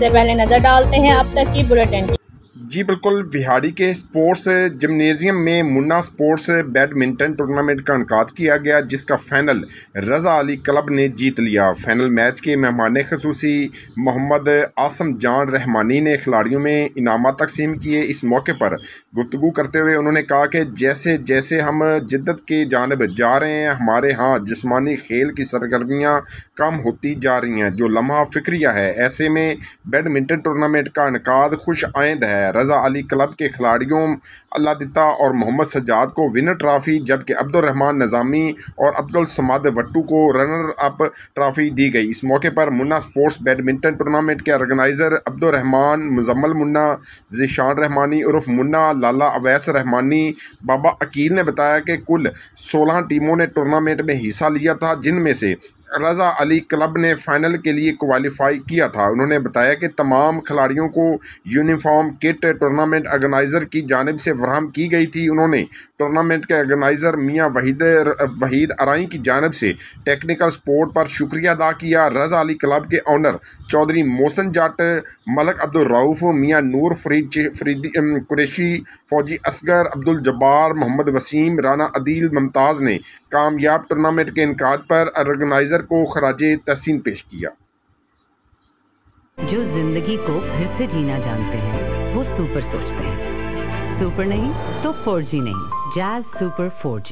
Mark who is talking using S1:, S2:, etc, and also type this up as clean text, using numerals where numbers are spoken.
S1: सबसे पहले नजर डालते हैं अब तक की बुलेटिन।
S2: जी बिल्कुल, विहाड़ी के स्पोर्ट्स जिमनेजियम में मुन्ना स्पोर्ट्स बैडमिंटन टूर्नामेंट का इनकाद किया गया, जिसका फाइनल रज़ा अली क्लब ने जीत लिया। फाइनल मैच के मेहमान खसूसी मोहम्मद आसम जान रहमानी ने खिलाड़ियों में इनामात तकसीम किए। इस मौके पर गुफ्तगू करते हुए उन्होंने कहा कि जैसे जैसे हम जिद्दत के जानब जा रहे हैं, हमारे यहाँ जिस्मानी खेल की सरगर्मियाँ कम होती जा रही हैं, जो लम्हा फिक्रिया है। ऐसे में बैडमिंटन टूर्नामेंट का इनकाद खुश आइंद है। रज़ा अली क्लब के खिलाड़ियों अल्लाह दिता और मोहम्मद सज्जाद को विनर ट्रॉफी, जबकि अब्दुल रहमान निज़ामी और अब्दुल समाद वट्टू को रनर अप ट्रॉफी दी गई। इस मौके पर मुन्ना स्पोर्ट्स बैडमिंटन टूर्नामेंट के ऑर्गेनाइज़र अब्दुल रहमान, मुजम्मल मुन्ना, ज़ीशान रहमानी उर्फ मुन्ना, लाला अवैस रहमानी, बाबा अकील ने बताया कि कुल 16 टीमों ने टूर्नामेंट में हिस्सा लिया था, जिनमें से रज़ा अली क्लब ने फाइनल के लिए क्वालिफाई किया था। उन्होंने बताया कि तमाम खिलाड़ियों को यूनिफॉर्म किट टूर्नामेंट ऑर्गेनाइज़र की जानिब से फराहम की गई थी। उन्होंने टूर्नामेंट के ऑर्गेनाइज़र मियाँ वहीद अराई की जानिब से टेक्निकल सपोर्ट पर शुक्रिया अदा किया। रज़ा अली क्लब के ऑनर चौधरी मोहसन जट, मलक अब्दुल रऊफ़, मियाँ नूर फरीदी कुरैशी, फौजी असगर, अब्दुल जब्बार, मोहम्मद वसीम, राना अदील मुमताज़ ने कामयाब टूर्नामेंट के इनकाद पर ऑर्गेनाइज़र को खराजे तहसीन पेश किया।
S3: जो जिंदगी को फिर से जीना जानते हैं वो सुपर सोचते हैं। सुपर नहीं तो 4G नहीं, जैज़ सुपर 4G।